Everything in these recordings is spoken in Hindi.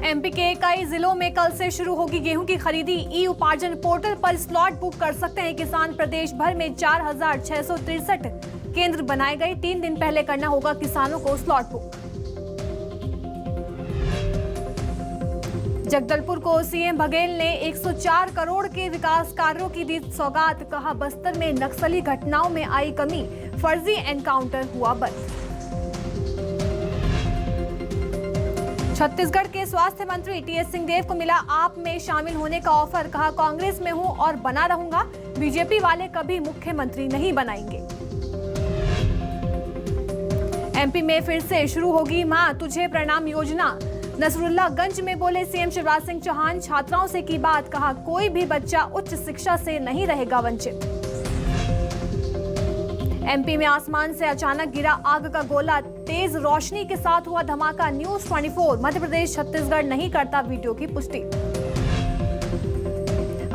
एमपी के कई जिलों में कल से शुरू होगी गेहूं की खरीदी। ई उपार्जन पोर्टल पर स्लॉट बुक कर सकते हैं किसान। प्रदेश भर में 4,663 केंद्र बनाए गए। 3 दिन पहले करना होगा किसानों को स्लॉट बुक। जगदलपुर को सीएम बघेल ने 104 करोड़ के विकास कार्यों की दी सौगात। कहा बस्तर में नक्सली घटनाओं में आई कमी, फर्जी एनकाउंटर हुआ बंद। छत्तीसगढ़ के स्वास्थ्य मंत्री टीएस सिंहदेव को मिला आप में शामिल होने का ऑफर। कहा कांग्रेस में हूं और बना रहूंगा, बीजेपी वाले कभी मुख्यमंत्री नहीं बनाएंगे। एमपी में फिर से शुरू होगी मां तुझे प्रणाम योजना। नसरुल्लागंज में बोले सीएम शिवराज सिंह चौहान, छात्राओं से की बात। कहा कोई भी बच्चा उच्च शिक्षा से नहीं रहेगा वंचित। एमपी में आसमान से अचानक गिरा आग का गोला, तेज रोशनी के साथ हुआ धमाका। न्यूज 24 मध्य प्रदेश छत्तीसगढ़ नहीं करता वीडियो की पुष्टि।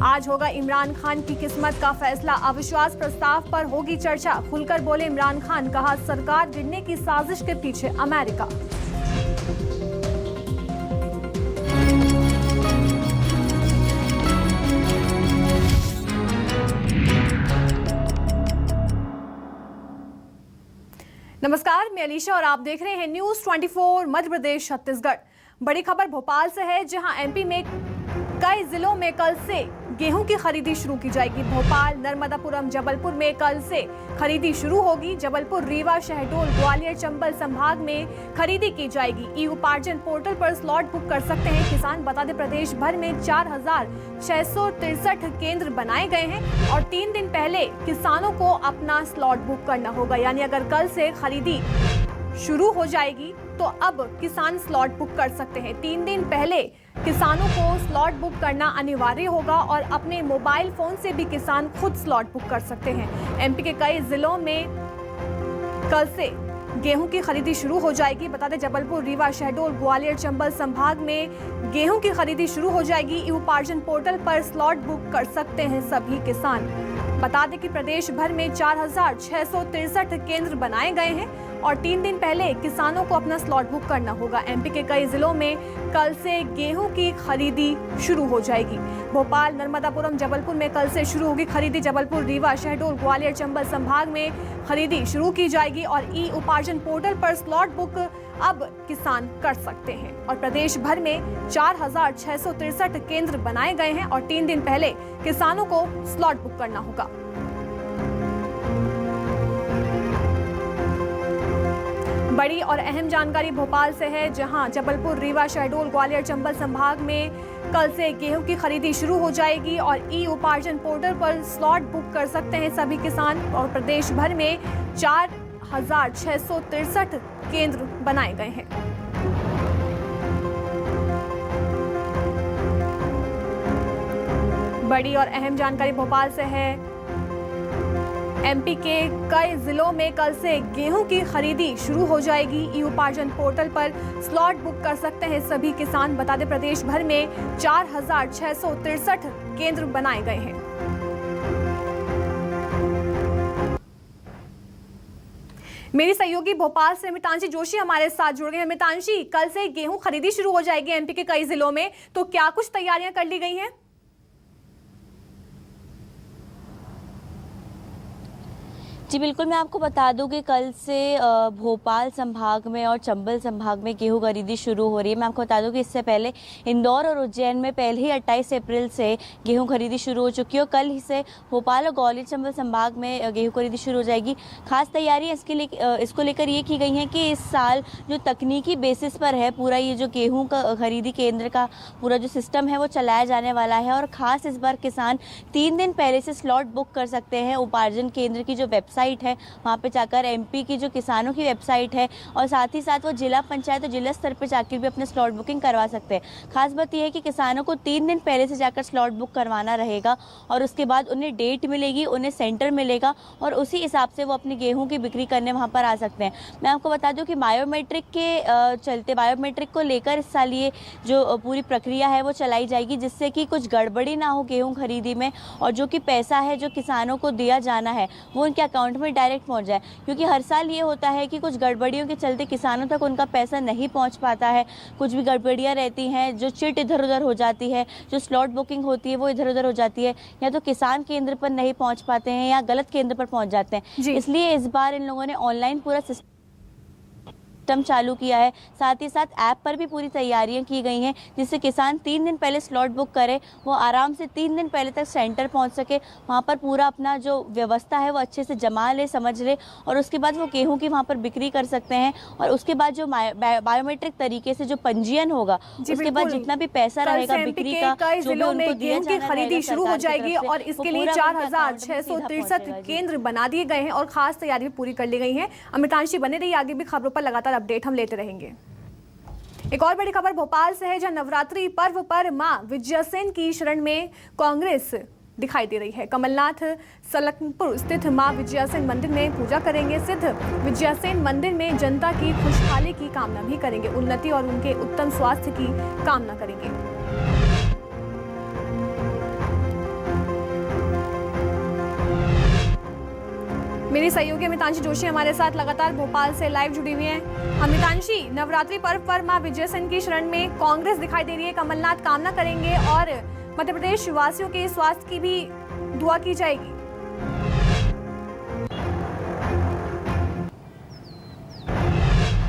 आज होगा इमरान खान की किस्मत का फैसला। अविश्वास प्रस्ताव पर होगी चर्चा। खुलकर बोले इमरान खान। कहा सरकार गिरने की साजिश के पीछे अमेरिका। नमस्कार, मैं अलीशा और आप देख रहे हैं न्यूज 24 मध्य प्रदेश छत्तीसगढ़। बड़ी खबर भोपाल से है, जहां एमपी में कई जिलों में कल से गेहूं की खरीदी शुरू की जाएगी। भोपाल, नर्मदापुरम, जबलपुर में कल से खरीदी शुरू होगी। जबलपुर, रीवा, शहडोल, ग्वालियर, चंबल संभाग में खरीदी की जाएगी। ई उपार्जन पोर्टल पर स्लॉट बुक कर सकते हैं किसान। बता दें प्रदेश भर में 4,663 केंद्र बनाए गए हैं और 3 दिन पहले किसानों को अपना स्लॉट बुक करना होगा। यानी अगर कल से खरीदी शुरू हो जाएगी तो अब किसान स्लॉट बुक कर सकते हैं। 3 दिन पहले किसानों को स्लॉट बुक करना अनिवार्य होगा और अपने मोबाइल फोन से भी किसान खुद स्लॉट बुक कर सकते हैं। एमपी के कई जिलों में कल से गेहूं की खरीदी शुरू हो जाएगी। बता दें जबलपुर, रीवा, शहडोल, ग्वालियर, चंबल संभाग में गेहूं की खरीदी शुरू हो जाएगी। ई उपार्जन पोर्टल पर स्लॉट बुक कर सकते हैं सभी किसान। बता दें कि प्रदेश भर में 4,663 केंद्र बनाए गए हैं और 3 दिन पहले किसानों को अपना स्लॉट बुक करना होगा। एमपी के कई जिलों में कल से गेहूं की खरीदी शुरू हो जाएगी। भोपाल, नर्मदापुरम, जबलपुर में कल से शुरू होगी खरीदी। जबलपुर, रीवा, शहडोल, ग्वालियर, चंबल संभाग में खरीदी शुरू की जाएगी और ई उपार्जन पोर्टल पर स्लॉट बुक अब किसान कर सकते हैं। और प्रदेश भर में 4,663 केंद्र बनाए गए हैं और 3 दिन पहले किसानों को स्लॉट बुक करना होगा। बड़ी और अहम जानकारी भोपाल से है, जहां जबलपुर, रीवा, शहडोल, ग्वालियर, चंबल संभाग में कल से गेहूं की खरीदी शुरू हो जाएगी और ई उपार्जन पोर्टल पर स्लॉट बुक कर सकते हैं सभी किसान। और प्रदेश भर में 4,663 केंद्र बनाए गए हैं। बड़ी और अहम जानकारी भोपाल से है, एमपी के कई जिलों में कल से गेहूं की खरीदी शुरू हो जाएगी। ई उपार्जन पोर्टल पर स्लॉट बुक कर सकते हैं सभी किसान। बता दें प्रदेश भर में 4,663 केंद्र बनाए गए हैं। मेरी सहयोगी भोपाल से मितांशी जोशी हमारे साथ जुड़ गए हैं। मितांशी, कल से गेहूं खरीदी शुरू हो जाएगी एमपी के कई जिलों में, तो क्या कुछ तैयारियां कर ली गई हैं? जी बिल्कुल, मैं आपको बता दूं कि कल से भोपाल संभाग में और चंबल संभाग में गेहूं खरीदी शुरू हो रही है। मैं आपको बता दूं कि इससे पहले इंदौर और उज्जैन में पहले ही 28 अप्रैल से गेहूं खरीदी शुरू हो चुकी है और कल ही से भोपाल और ग्वालियर, चंबल संभाग में गेहूं खरीदी शुरू हो जाएगी। खास तैयारी इसको लेकर ये की गई हैं कि इस साल जो तकनीकी बेसिस पर है पूरा ये जो गेहूँ का खरीदी केंद्र का पूरा जो सिस्टम है वो चलाया जाने वाला है। और ख़ास इस बार किसान 3 दिन पहले से स्लॉट बुक कर सकते हैं। उपार्जन केंद्र की जो वेबसाइट है वहाँ पे जाकर एमपी की जो किसानों की वेबसाइट है और साथ ही साथ वो जिला पंचायत और जिला स्तर पर जाकर भी अपने स्लॉट बुकिंग करवा सकते हैं। खास बात यह है कि किसानों को 3 दिन पहले से जाकर स्लॉट बुक करवाना रहेगा और उसके बाद उन्हें डेट मिलेगी, उन्हें सेंटर मिलेगा और उसी हिसाब से वो अपनी गेहूँ की बिक्री करने वहाँ पर आ सकते हैं। मैं आपको बता दूँ कि बायोमेट्रिक के चलते बायोमेट्रिक को लेकर इस साल ये जो पूरी प्रक्रिया है वो चलाई जाएगी, जिससे कि कुछ गड़बड़ी ना हो गेहूँ खरीदी में और जो कि पैसा है जो किसानों को दिया जाना है वो उनके अकाउंट अकाउंट में डायरेक्ट पहुंच जाए, क्योंकि हर साल ये होता है कि कुछ गड़बड़ियों के चलते किसानों तक उनका पैसा नहीं पहुंच पाता है। कुछ भी गड़बड़ियां रहती हैं, जो चिट इधर उधर हो जाती है, जो स्लॉट बुकिंग होती है वो इधर उधर हो जाती है, या तो किसान केंद्र पर नहीं पहुंच पाते हैं या गलत केंद्र पर पहुंच जाते हैं। इसलिए इस बार इन लोगों ने ऑनलाइन पूरा सिस्टम चालू किया है। साथ ही साथ ऐप पर भी पूरी तैयारियां की गई हैं, जिससे किसान 3 दिन पहले स्लॉट बुक करे, वो आराम से 3 दिन पहले तक सेंटर पहुंच सके, वहां पर पूरा अपना जो व्यवस्था है वो अच्छे से जमा ले, समझ ले, और उसके बाद वो गेहूं की वहां पर बिक्री कर सकते हैं। और उसके बाद जो बायोमेट्रिक तरीके से जो पंजीयन होगा, उसके बाद जितना भी पैसा रहेगा बिक्री का, जो भी उनको दिया गेहूं की खरीदी शुरू हो जाएगी और इसके लिए 4663 केंद्र बना दिए गए हैं और खास तैयारी पूरी कर ली गई है। अमृतांशी बने रही, आगे भी खबरों पर लगातार अपडेट हम लेते रहेंगे। एक और बड़ी खबर भोपाल से है, जहां नवरात्रि पर्व पर मां विजयासेन की शरण में कांग्रेस दिखाई दे रही है। कमलनाथ सलकनपुर स्थित मां विजयासेन मंदिर में पूजा करेंगे। सिद्ध विजयासेन मंदिर में जनता की खुशहाली की कामना भी करेंगे, उन्नति और उनके उत्तम स्वास्थ्य की कामना करेंगे। मेरी सहयोगी अमितांशी जोशी हमारे साथ लगातार भोपाल से लाइव जुड़ी हुई हैं। अमितांशी, नवरात्रि पर्व पर मां विजयासेन की शरण में कांग्रेस दिखाई दे रही है, कमलनाथ कामना करेंगे और मध्य प्रदेश वासियों के स्वास्थ्य की भी दुआ की जाएगी।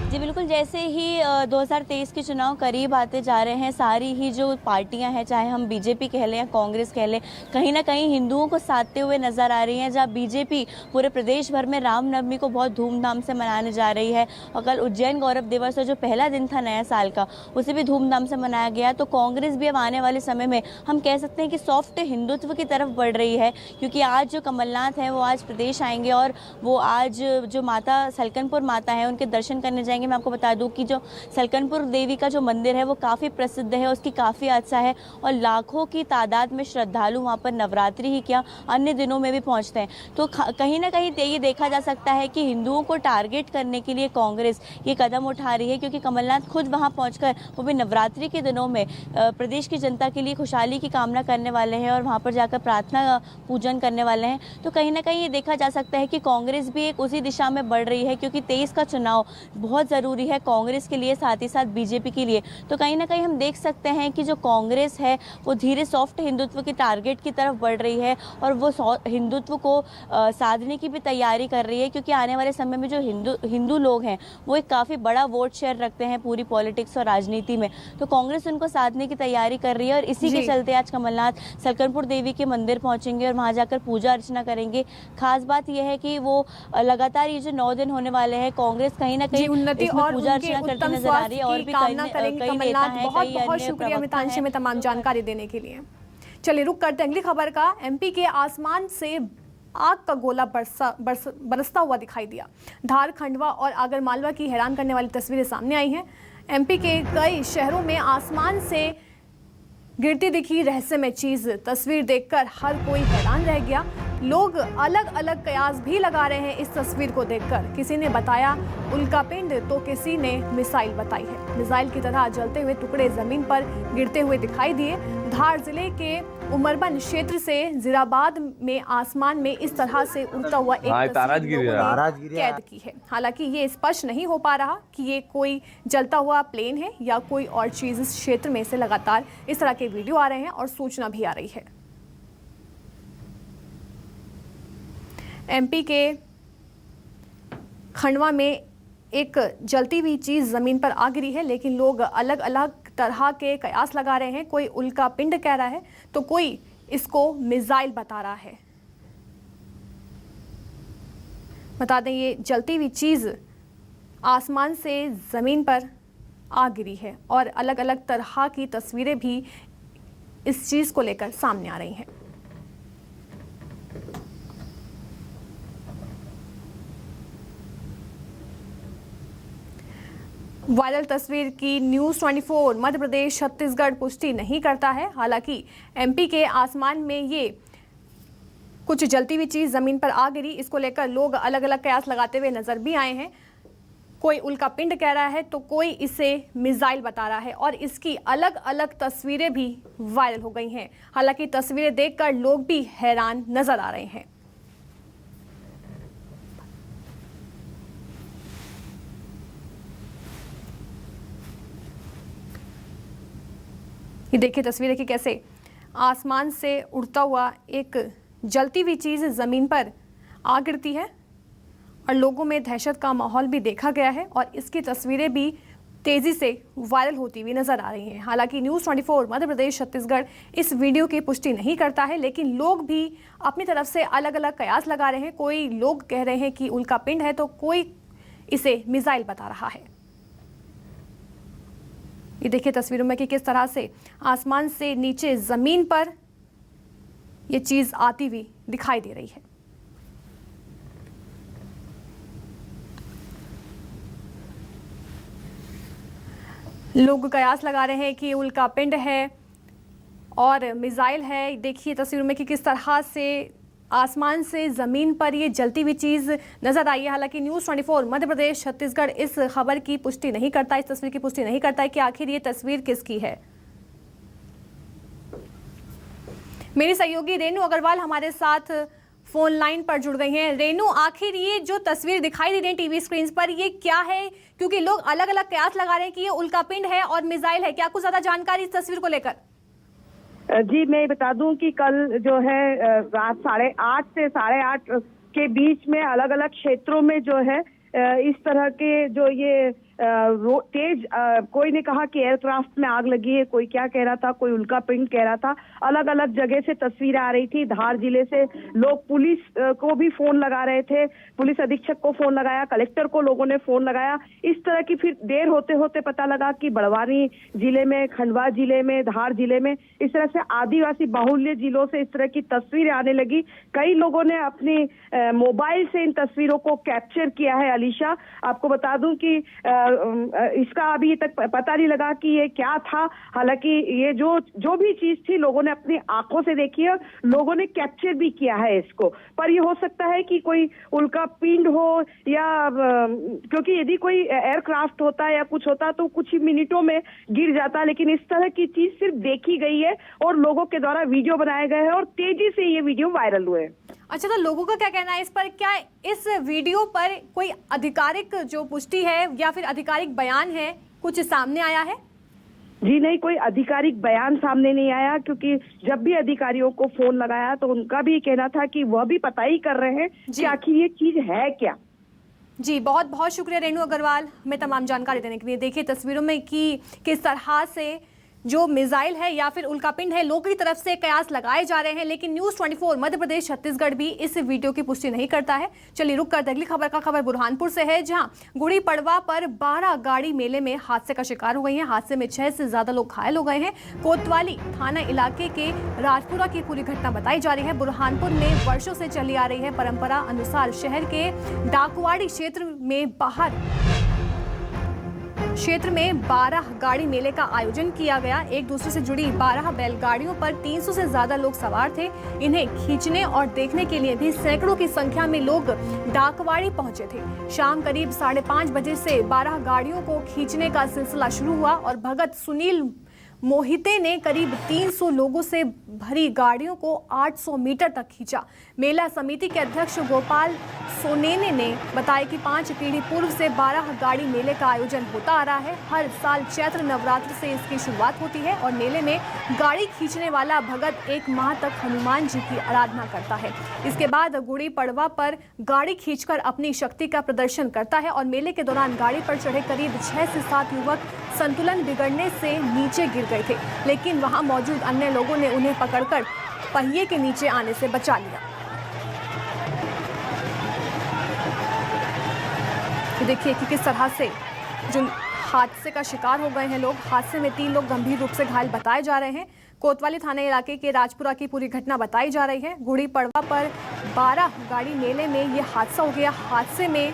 जी बिल्कुल, जैसे ही 2023 के चुनाव करीब आते जा रहे हैं, सारी ही जो पार्टियां हैं, चाहे हम बीजेपी कह लें या कांग्रेस कह लें, कहीं ना कहीं हिंदुओं को साधते हुए नजर आ रही हैं। जहां बीजेपी पूरे प्रदेश भर में रामनवमी को बहुत धूमधाम से मनाने जा रही है, और कल उज्जैन गौरव दिवस जो पहला दिन था नया साल का, उसे भी धूमधाम से मनाया गया। तो कांग्रेस भी अब आने वाले समय में हम कह सकते हैं कि सॉफ्ट हिंदुत्व की तरफ बढ़ रही है, क्योंकि आज जो कमलनाथ हैं वो आज प्रदेश आएंगे और वो आज जो माता सलकनपुर माता है उनके दर्शन करने जाएंगे। मैं आपको बता दूं कि जो सलकनपुर देवी का जो मंदिर है वो काफ़ी प्रसिद्ध है, उसकी काफ़ी आस्था है, और लाखों की तादाद में श्रद्धालु वहाँ पर नवरात्रि ही क्या अन्य दिनों में भी पहुँचते हैं। तो कहीं ना कहीं ये देखा जा सकता है कि हिंदुओं को टारगेट करने के लिए कांग्रेस ये कदम उठा रही है, क्योंकि कमलनाथ खुद वहाँ पहुँचकर वो भी नवरात्रि के दिनों में प्रदेश की जनता के लिए खुशहाली की कामना करने वाले हैं और वहाँ पर जाकर प्रार्थना पूजन करने वाले हैं। तो कहीं ना कहीं ये देखा जा सकता है कि कांग्रेस भी एक उसी दिशा में बढ़ रही है, क्योंकि 23 का चुनाव बहुत ज़रूरी है कांग्रेस के लिए, साथ ही साथ बीजेपी के लिए। तो कहीं ना कहीं हम देख सकते हैं कि जो कांग्रेस है वो धीरे सॉफ्ट हिंदुत्व की टारगेट की तरफ बढ़ रही है, और वो हिंदुत्व को साधने की भी तैयारी कर रही है, क्योंकि आने वाले समय में जो हिंदू लोग हैं वो एक काफ़ी बड़ा वोट शेयर रखते हैं पूरी पॉलिटिक्स और राजनीति में। तो कांग्रेस उनको साधने की तैयारी कर रही है, और इसी के चलते आज कमलनाथ सलकनपुर देवी के मंदिर पहुंचेंगे और वहां जाकर पूजा अर्चना करेंगे। खास बात यह है कि वो लगातार ये जो 9 दिन होने वाले हैं, कांग्रेस कहीं ना कहीं उन्नति और पूजा अर्चना करती नजर आ रही है, और भी कामना करेंगे कमलनाथ। बहुत बहुत शुक्रिया अमितांशी में तमाम जानकारी देने के लिए। चलिए रुक करते हैं अगली खबर का। एमपी के आसमान से आग का गोला बरसता हुआ दिखाई दिया। धार, खंडवा और आगरमालवा की हैरान करने वाली तस्वीरें सामने आई हैं। एमपी के कई शहरों में आसमान से गिरती दिखी रहस्यमय चीज। तस्वीर देखकर हर कोई हैरान रह गया। लोग अलग अलग कयास भी लगा रहे हैं इस तस्वीर को देखकर। किसी ने बताया उल्कापिंड तो किसी ने मिसाइल बताई है। मिसाइल की तरह जलते हुए टुकड़े जमीन पर गिरते हुए दिखाई दिए। धार जिले के उमरबन क्षेत्र से जिराबाद में आसमान में इस तरह से उड़ता हुआ एक तस्वीर कैद की है। हालांकि ये स्पष्ट नहीं हो पा रहा कि ये कोई जलता हुआ प्लेन है या कोई और चीज। इस क्षेत्र में से लगातार इस तरह के वीडियो आ रहे हैं और सूचना भी आ रही है। एमपी के खंडवा में एक जलती हुई चीज जमीन पर आ गिरी है, लेकिन लोग अलग अलग तरह के कयास लगा रहे हैं। कोई उल्का पिंड कह रहा है तो कोई इसको मिसाइल बता रहा है। बता दें ये जलती हुई चीज आसमान से जमीन पर आ गिरी है और अलग अलग तरह की तस्वीरें भी इस चीज को लेकर सामने आ रही हैं। वायरल तस्वीर की न्यूज़ 24 मध्य प्रदेश छत्तीसगढ़ पुष्टि नहीं करता है। हालांकि एमपी के आसमान में ये कुछ जलती हुई चीज जमीन पर आ गिरी, इसको लेकर लोग अलग अलग कयास लगाते हुए नजर भी आए हैं। कोई उल्का पिंड कह रहा है तो कोई इसे मिसाइल बता रहा है और इसकी अलग अलग तस्वीरें भी वायरल हो गई हैं। हालांकि तस्वीरें देखकर लोग भी हैरान नजर आ रहे हैं। ये देखिए तस्वीरें कि कैसे आसमान से उड़ता हुआ एक जलती हुई चीज़ ज़मीन पर आ गिरती है और लोगों में दहशत का माहौल भी देखा गया है और इसकी तस्वीरें भी तेज़ी से वायरल होती हुई नजर आ रही हैं। हालांकि न्यूज़ 24 मध्य प्रदेश छत्तीसगढ़ इस वीडियो की पुष्टि नहीं करता है, लेकिन लोग भी अपनी तरफ से अलग अलग कयास लगा रहे हैं। कोई लोग कह रहे हैं कि उल्का पिंड है तो कोई इसे मिसाइल बता रहा है। ये देखिए तस्वीरों में कि किस तरह से आसमान से नीचे जमीन पर यह चीज आती हुई दिखाई दे रही है। लोग कयास लगा रहे हैं कि उल्का पिंड है और मिसाइल है। देखिए तस्वीरों में कि किस तरह से आसमान से ज़मीन पर ये जलती हुई चीज़ नज़र आई है। हालांकि न्यूज़ 24 मध्य प्रदेश छत्तीसगढ़ इस खबर की पुष्टि नहीं करता, इस तस्वीर की पुष्टि नहीं करता है कि आखिर ये तस्वीर किसकी है। मेरी सहयोगी रेनू अग्रवाल हमारे साथ फोन लाइन पर जुड़ गई हैं। रेनू, आखिर ये जो तस्वीर दिखाई दे रही है टीवी स्क्रीन पर, ये क्या है? क्योंकि लोग अलग अलग कयास लगा रहे हैं कि ये उल्का पिंड है और मिसाइल है। क्या कुछ ज्यादा जानकारी इस तस्वीर को लेकर? जी मैं बता दूं कि कल जो है रात 8:30 से 8:30 के बीच में अलग अलग क्षेत्रों में जो है इस तरह के जो ये तेज कोई ने कहा कि एयरक्राफ्ट में आग लगी है, कोई क्या कह रहा था, कोई उल्का पिंड कह रहा था। अलग अलग जगह से तस्वीरें आ रही थी। धार जिले से लोग पुलिस को भी फोन लगा रहे थे, पुलिस अधीक्षक को फोन लगाया, कलेक्टर को लोगों ने फोन लगाया। इस तरह की फिर देर होते होते पता लगा कि बड़वानी जिले में, खंडवा जिले में, धार जिले में इस तरह से आदिवासी बाहुल्य जिलों से इस तरह की तस्वीरें आने लगी। कई लोगों ने अपनी मोबाइल से इन तस्वीरों को कैप्चर किया है। अलीशा, आपको बता दूं कि इसका अभी तक पता नहीं लगा कि ये क्या था। हालांकि ये जो भी चीज थी लोगों ने अपनी आंखों से देखी है, लोगों ने कैप्चर भी किया है इसको। पर ये हो सकता है कि कोई उल्का पिंड हो या क्योंकि यदि कोई एयरक्राफ्ट होता या कुछ होता तो कुछ ही मिनटों में गिर जाता, लेकिन इस तरह की चीज सिर्फ देखी गई है और लोगों के द्वारा वीडियो बनाए गए हैं और तेजी से ये वीडियो वायरल हुए। अच्छा, तो लोगों का क्या कहना है इस पर? क्या इस वीडियो पर कोई आधिकारिक जो पुष्टि है या फिर आधिकारिक बयान है कुछ सामने आया है? जी नहीं, कोई आधिकारिक बयान सामने नहीं आया, क्योंकि जब भी अधिकारियों को फोन लगाया तो उनका भी कहना था कि वह भी पता ही कर रहे हैं कि आखिर ये चीज है क्या। जी बहुत बहुत शुक्रिया रेनू अग्रवाल हमें तमाम जानकारी देने के लिए। देखिए तस्वीरों में कि किस तरह से जो मिसाइल है या फिर उल्कापिंड है, लोगों की तरफ से कयास लगाए जा रहे हैं, लेकिन न्यूज़ 24 मध्य प्रदेश छत्तीसगढ़ भी इस वीडियो की पुष्टि नहीं करता है। चलिए रुक कर अगली खबर का खबर बुरहानपुर से है, जहां गुड़ी पड़वा पर 12 गाड़ी मेले में हादसे का शिकार हो गई हैं। हादसे में 6 से ज्यादा लोग घायल हो गए हैं। कोतवाली थाना इलाके के राजपुरा की पूरी घटना बताई जा रही है। बुरहानपुर में वर्षों से चली आ रही है परंपरा अनुसार शहर के डाकवाड़ी क्षेत्र में 12 गाड़ी मेले का आयोजन किया गया। एक दूसरे से जुड़ी 12 बैलगाड़ियों पर 300 से ज्यादा लोग सवार थे। इन्हें खींचने और देखने के लिए भी सैकड़ों की संख्या में लोग डाकवाड़ी पहुंचे थे। शाम करीब 5:30 बजे से 12 गाड़ियों को खींचने का सिलसिला शुरू हुआ और भगत सुनील मोहिते ने करीब 300 लोगों से भरी गाड़ियों को 800 मीटर तक खींचा। मेला समिति के अध्यक्ष गोपाल सोनेने ने बताया कि 5 पीढ़ी पूर्व से 12 गाड़ी मेले का आयोजन होता आ रहा है। हर साल चैत्र नवरात्र से इसकी शुरुआत होती है और मेले में गाड़ी खींचने वाला भगत 1 माह तक हनुमान जी की आराधना करता है। इसके बाद गुड़ी पड़वा पर गाड़ी खींचकर अपनी शक्ति का प्रदर्शन करता है और मेले के दौरान गाड़ी पर चढ़े करीब 6 से 7 युवक संतुलन बिगड़ने से नीचे गिर गए थे, लेकिन वहां मौजूद अन्य लोगों ने उन्हें पकड़कर पहिए के नीचे आने से बचा लिया। देखिए कि किस तरह से जो हादसे का शिकार हो गए हैं लोग। हादसे में 3 लोग गंभीर रूप से घायल बताए जा रहे हैं। कोतवाली थाना इलाके के राजपुरा की पूरी घटना बताई जा रही है। गुड़ी पड़वा पर 12 गाड़ी मेले में ये हादसा हो गया। हादसे में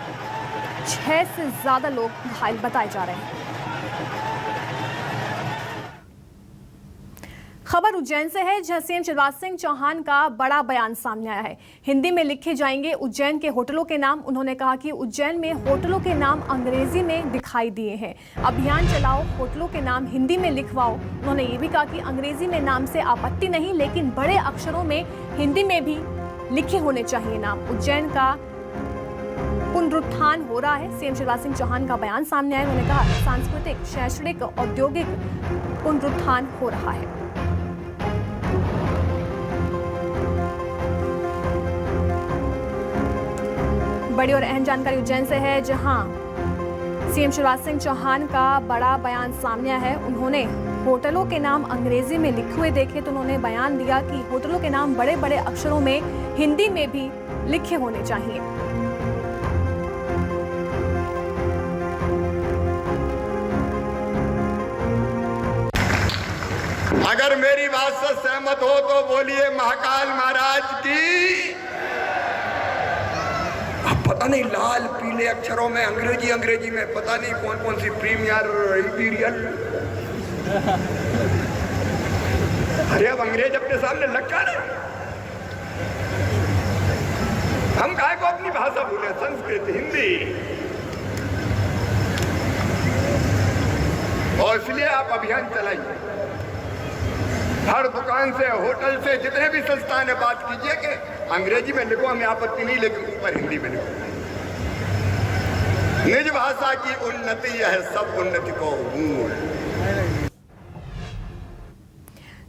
6 से ज्यादा लोग घायल बताए जा रहे हैं। खबर उज्जैन से है, जहां सीएम शिवराज सिंह चौहान का बड़ा बयान सामने आया है। हिंदी में लिखे जाएंगे उज्जैन के होटलों के नाम। उन्होंने कहा कि उज्जैन में होटलों के नाम अंग्रेजी में दिखाई दिए हैं, अभियान चलाओ, होटलों के नाम हिंदी में लिखवाओ। उन्होंने ये भी कहा कि अंग्रेजी में नाम से आपत्ति नहीं, लेकिन बड़े अक्षरों में हिंदी में भी लिखे होने चाहिए नाम। उज्जैन का पुनरुत्थान हो रहा है। सीएम शिवराज सिंह चौहान का बयान सामने आया। उन्होंने कहा सांस्कृतिक, शैक्षणिक, औद्योगिक पुनरुत्थान हो रहा है। बड़ी और अहम जानकारी उज्जैन से है, जहां सीएम शिवराज सिंह चौहान का बड़ा बयान सामने आया है। उन्होंने होटलों के नाम अंग्रेजी में लिखे हुए देखे तो उन्होंने बयान दिया कि होटलों के नाम बड़े बड़े अक्षरों में हिंदी में भी लिखे होने चाहिए। अगर मेरी बात से सहमत हो तो बोलिए महाकाल महाराज की। अब पता नहीं लाल पीले अक्षरों में अंग्रेजी में पता नहीं कौन कौन सी प्रीमियर इंपीरियल। अरे अब अंग्रेज अपने सामने लटका रहे। हम काहे को अपनी भाषा भूले, संस्कृत, हिंदी। और इसलिए आप अभियान चलाइए, हर दुकान से, होटल से, जितने भी संस्थान है, बात कीजिए कि अंग्रेजी में लिखो, हमें आपत्ति नहीं, लेकिन ऊपर हिंदी में लिखो। निज भाषा की उन्नति है सब उन्नति को मूल।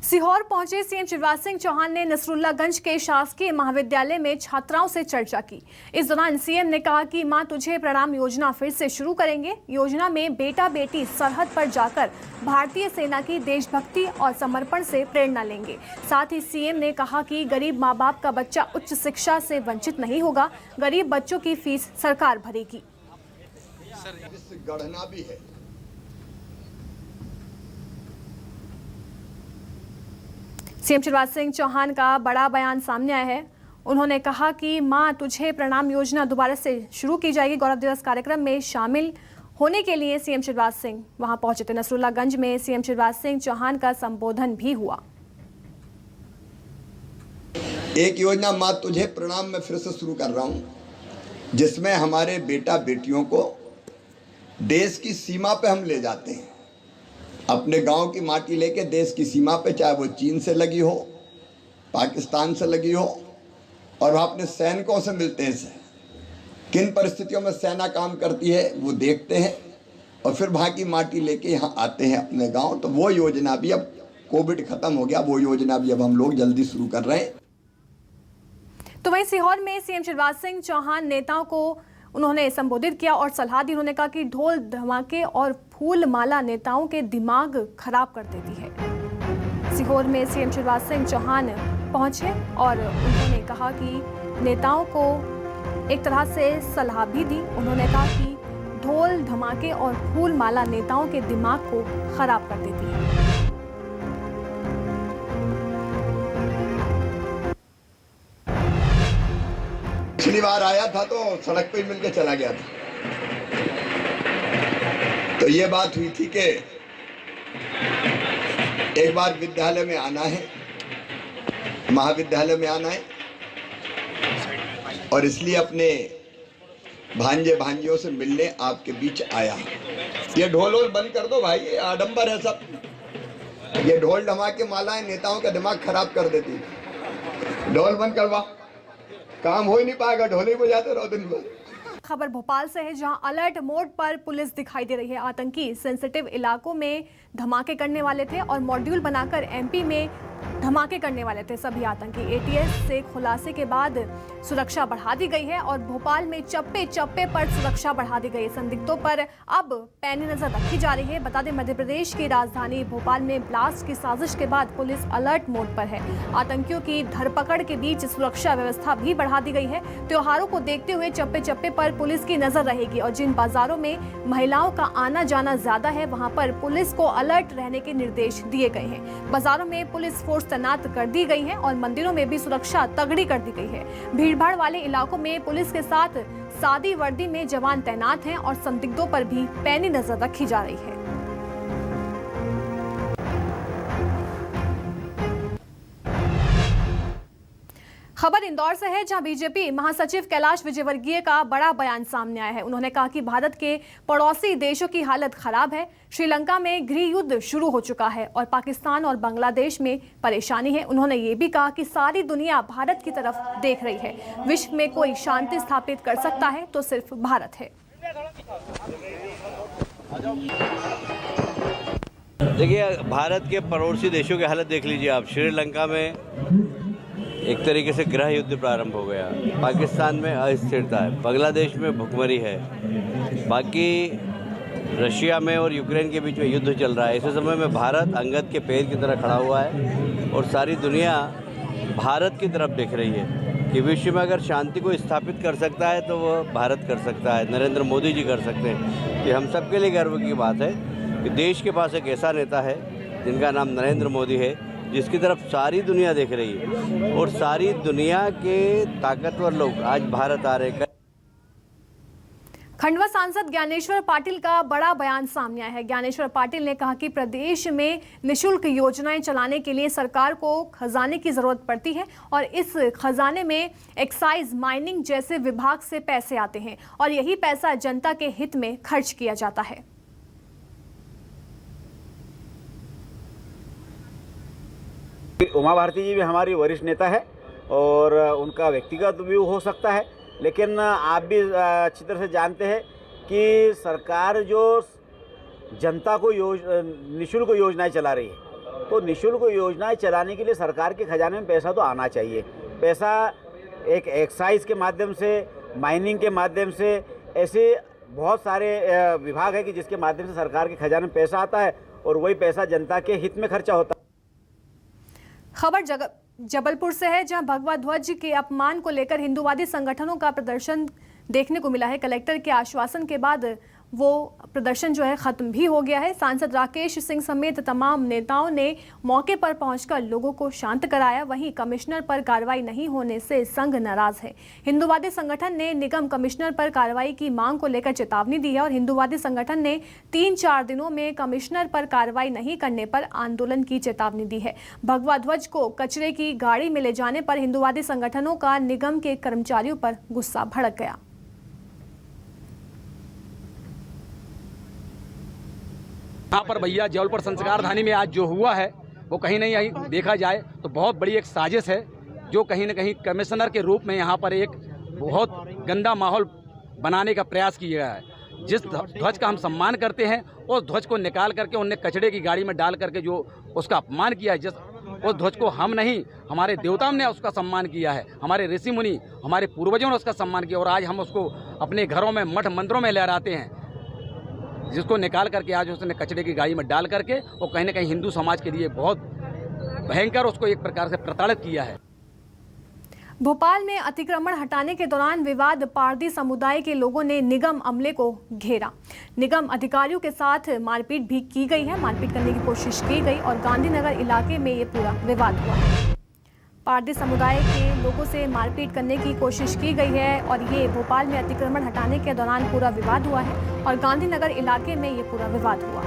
सीहोर पहुंचे सीएम शिवराज सिंह चौहान ने नसरुल्लागंज के शासकीय महाविद्यालय में छात्राओं से चर्चा की। इस दौरान सीएम ने कहा कि मां तुझे प्रणाम योजना फिर से शुरू करेंगे। योजना में बेटा बेटी सरहद पर जाकर भारतीय सेना की देशभक्ति और समर्पण से प्रेरणा लेंगे। साथ ही सीएम ने कहा कि गरीब माँ बाप का बच्चा उच्च शिक्षा से वंचित नहीं होगा, गरीब बच्चों की फीस सरकार भरेगी। गढ़ना भी है। सीएम शिवराज सिंह चौहान का बड़ा बयान सामने आया है। उन्होंने कहा कि मां तुझे प्रणाम योजना दोबारा से शुरू की जाएगी। गौरव दिवस कार्यक्रम में शामिल होने के लिए सीएम शिवराज सिंह वहां पहुंचे थे। नसरुल्लागंज में सीएम शिवराज सिंह चौहान का संबोधन भी हुआ। एक योजना मां तुझे प्रणाम में फिर से शुरू कर रहा हूं, जिसमें हमारे बेटा बेटियों को देश की सीमा पे हम ले जाते हैं। अपने गांव की माटी लेके देश की सीमा पे, चाहे वो चीन से लगी हो, पाकिस्तान से लगी हो, और वहाँ अपने सैनिकों से मिलते हैं। किन परिस्थितियों में सेना काम करती है वो देखते हैं, और फिर वहाँ की माटी लेके यहाँ आते हैं अपने गांव। तो वो योजना भी, अब कोविड खत्म हो गया, वो योजना भी अब हम लोग जल्दी शुरू कर रहे हैं। तो वहीं सीहोर में सीएम शिवराज सिंह चौहान नेताओं को उन्होंने संबोधित किया और सलाह दी। उन्होंने कहा कि ढोल धमाके और फूल माला नेताओं के दिमाग खराब कर देती है। सीहोर में सीएम शिवराज सिंह चौहान पहुंचे और उन्होंने कहा कि नेताओं को एक तरह से सलाह भी दी। उन्होंने कहा कि ढोल धमाके और फूल माला नेताओं के दिमाग को खराब कर देती है। पिछली बार आया था तो सड़क पे ही मिलकर चला गया था। तो ये बात हुई थी कि एक बार विद्यालय में आना है, महाविद्यालय में आना है, और इसलिए अपने भांजे भांजियों से मिलने आपके बीच आया। ये ढोल वोल बंद कर दो भाई, ये आडंबर है सब। ये ढोल धमाके मालाएं नेताओं का दिमाग खराब कर देती। ढोल बंद करवा, काम हो ही नहीं पाएगा, ढोले बजाते रहो दिन भर। खबर भोपाल से है, जहां अलर्ट मोड पर पुलिस दिखाई दे रही है। आतंकी सेंसिटिव इलाकों में धमाके करने वाले थे और मॉड्यूल बनाकर एमपी में धमाके करने वाले थे सभी आतंकी। एटीएस से खुलासे के बाद सुरक्षा बढ़ा दी गई है और भोपाल में चप्पे चप्पे पर सुरक्षा बढ़ा दी गई है। संदिग्धों पर अब पैनी नजर रखी जा रही है। बता दें, मध्य प्रदेश की राजधानी भोपाल में ब्लास्ट की साजिश के बाद पुलिस अलर्ट मोड पर है। आतंकियों की धरपकड़ के बीच सुरक्षा व्यवस्था भी बढ़ा दी गई है। त्योहारों को देखते हुए चप्पे चप्पे पर पुलिस की नजर रहेगी और जिन बाजारों में महिलाओं का आना जाना ज्यादा है, वहां पर पुलिस को अलर्ट रहने के निर्देश दिए गए हैं। बाजारों में पुलिस फोर्स तैनात कर दी गई है और मंदिरों में भी सुरक्षा तगड़ी कर दी गई है। भीड़भाड़ वाले इलाकों में पुलिस के साथ सादी वर्दी में जवान तैनात हैं और संदिग्धों पर भी पैनी नजर रखी जा रही है। खबर इंदौर से है, जहां बीजेपी महासचिव कैलाश विजयवर्गीय का बड़ा बयान सामने आया है। उन्होंने कहा कि भारत के पड़ोसी देशों की हालत खराब है। श्रीलंका में गृह युद्ध शुरू हो चुका है और पाकिस्तान और बांग्लादेश में परेशानी है। उन्होंने ये भी कहा कि सारी दुनिया भारत की तरफ देख रही है। विश्व में कोई शांति स्थापित कर सकता है तो सिर्फ भारत है। देखिए, भारत के पड़ोसी देशों की हालत देख लीजिए आप। श्रीलंका में एक तरीके से गृह युद्ध प्रारंभ हो गया, पाकिस्तान में अस्थिरता है, बांग्लादेश में भुखमरी है, बाकी रशिया में और यूक्रेन के बीच में युद्ध चल रहा है। ऐसे समय में भारत अंगद के पैर की तरह खड़ा हुआ है और सारी दुनिया भारत की तरफ देख रही है कि विश्व में अगर शांति को स्थापित कर सकता है तो वह भारत कर सकता है, नरेंद्र मोदी जी कर सकते हैं। ये हम सबके लिए गर्व की बात है कि देश के पास एक ऐसा नेता है जिनका नाम नरेंद्र मोदी है, जिसकी तरफ सारी दुनिया देख रही है और सारी दुनिया के ताकतवर लोग आज भारत आ रहे हैं। खंडवा सांसद ज्ञानेश्वर पाटिल का बड़ा बयान सामने आया है। ज्ञानेश्वर पाटिल ने कहा कि प्रदेश में निःशुल्क योजनाएं चलाने के लिए सरकार को खजाने की जरूरत पड़ती है और इस खजाने में एक्साइज, माइनिंग जैसे विभाग से पैसे आते हैं और यही पैसा जनता के हित में खर्च किया जाता है। उमा भारती जी भी हमारी वरिष्ठ नेता है और उनका व्यक्तिगत व्यू हो सकता है, लेकिन आप भी अच्छी तरह से जानते हैं कि सरकार जो जनता को निःशुल्क योजनाएं चला रही है, तो निःशुल्क योजनाएं चलाने के लिए सरकार के खजाने में पैसा तो आना चाहिए। पैसा एक एक्साइज के माध्यम से, माइनिंग के माध्यम से, ऐसे बहुत सारे विभाग है कि जिसके माध्यम से सरकार के खजाने में पैसा आता है और वही पैसा जनता के हित में खर्चा होता है। खबर जबलपुर से है, जहां भगवा ध्वज के अपमान को लेकर हिंदूवादी संगठनों का प्रदर्शन देखने को मिला है। कलेक्टर के आश्वासन के बाद वो प्रदर्शन जो है खत्म भी हो गया है। सांसद राकेश सिंह समेत तमाम नेताओं ने मौके पर पहुंचकर लोगों को शांत कराया। वहीं कमिश्नर पर कार्रवाई नहीं होने से संघ नाराज है। हिंदूवादी संगठन ने निगम कमिश्नर पर कार्रवाई की मांग को लेकर चेतावनी दी है और हिंदूवादी संगठन ने 3-4 दिनों में कमिश्नर पर कार्रवाई नहीं करने पर आंदोलन की चेतावनी दी है। भगवा ध्वज को कचरे की गाड़ी में ले जाने पर हिंदूवादी संगठनों का निगम के कर्मचारियों पर गुस्सा भड़क गया। यहाँ पर भैया जबलपुर संस्कार धानी में आज जो हुआ है वो कहीं ना कहीं देखा जाए तो बहुत बड़ी एक साजिश है, जो कहीं ना कहीं कमिश्नर के रूप में यहाँ पर एक बहुत गंदा माहौल बनाने का प्रयास किया गया है। जिस ध्वज का हम सम्मान करते हैं उस ध्वज को निकाल करके उनने कचड़े की गाड़ी में डाल करके जो उसका अपमान किया है, उस ध्वज को हम नहीं, हमारे देवताओं ने उसका सम्मान किया है, हमारे ऋषि मुनि, हमारे पूर्वजों ने उसका सम्मान किया और आज हम उसको अपने घरों में, मठ मंदिरों में लहराते हैं, जिसको निकाल करके आज उसने कचड़े की गाड़ी में डाल करके वो कहीं ना कहीं हिंदू समाज के लिए बहुत भयंकर उसको एक प्रकार से प्रताड़ित किया है। भोपाल में अतिक्रमण हटाने के दौरान विवाद पारदी समुदाय के लोगों ने निगम अमले को घेरा। निगम अधिकारियों के साथ मारपीट भी की गई है, मारपीट करने की कोशिश की गई और गांधीनगर इलाके में ये पूरा विवाद हुआ। पारदी समुदाय के लोगों से मारपीट करने की कोशिश की गई है और ये भोपाल में अतिक्रमण हटाने के दौरान पूरा विवाद हुआ है और गांधीनगर इलाके में ये पूरा विवाद हुआ।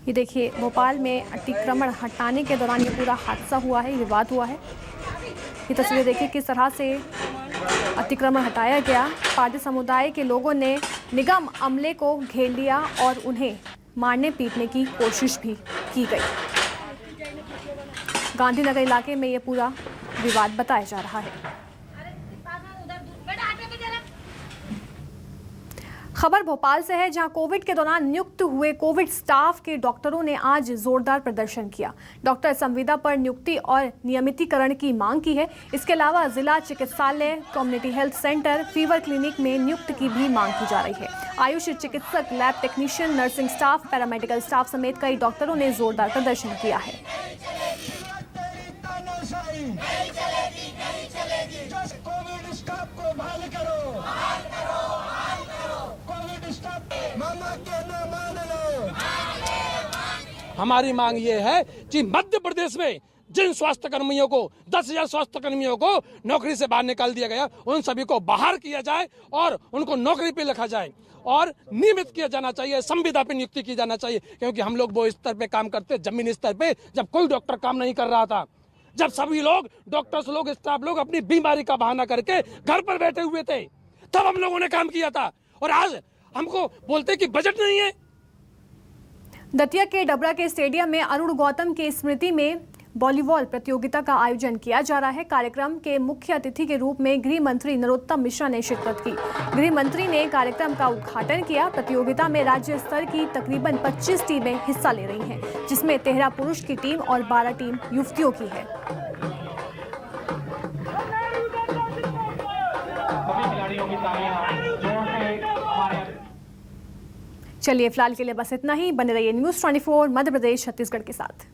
ये देखिए, भोपाल में अतिक्रमण हटाने के दौरान ये पूरा हादसा हुआ है, विवाद हुआ है। ये तस्वीर देखिए किस तरह से अतिक्रमण हटाया गया। पारदी समुदाय के लोगों ने निगम अमले को घेर लिया और उन्हें मारने पीटने की कोशिश भी की गई। गांधीनगर इलाके में ये पूरा विवाद बताया जा रहा है। खबर भोपाल से है, जहां कोविड के दौरान नियुक्त हुए कोविड स्टाफ के डॉक्टरों ने आज जोरदार प्रदर्शन किया। डॉक्टर संविदा पर नियुक्ति और नियमितीकरण की मांग की है। इसके अलावा जिला चिकित्सालय, community health centre, fever clinic में नियुक्ति की भी मांग की जा रही है। आयुष चिकित्सक, lab technician, nursing staff, paramedical staff समेत कई डॉक्टरों ने जोरदार प्रदर्शन किया है। हमारी मांग ये है कि मध्य प्रदेश में जिन स्वास्थ्य कर्मियों को 10,000 स्वास्थ्य कर्मियों को नौकरी से बाहर निकाल दिया गया, उन सभी को बाहर किया जाए और उनको नौकरी पे रखा जाए और नियमित किया जाना चाहिए, संविदा पे नियुक्ति की जाना चाहिए, क्योंकि हम लोग वो स्तर पे काम करते, जमीनी स्तर पे, जब कोई डॉक्टर काम नहीं कर रहा था, जब सभी लोग डॉक्टर्स लोग, स्टाफ लोग अपनी बीमारी का बहाना करके घर पर बैठे हुए थे, तब हम लोगों ने काम किया था। और आज हमको बोलते कि बजट नहीं है। दतिया के डबरा के स्टेडियम में अरुण गौतम की स्मृति में वॉलीबॉल प्रतियोगिता का आयोजन किया जा रहा है। कार्यक्रम के मुख्य अतिथि के रूप में गृह मंत्री नरोत्तम मिश्रा ने शिरकत की। गृह मंत्री ने कार्यक्रम का उद्घाटन किया। प्रतियोगिता में राज्य स्तर की तकरीबन 25 टीमें हिस्सा ले रही हैं, जिसमें 13 पुरुष की टीम और 12 टीम युवतियों की है। चलिए फिलहाल के लिए बस इतना ही। बने रहिए न्यूज़ 24 मध्य प्रदेश छत्तीसगढ़ के साथ।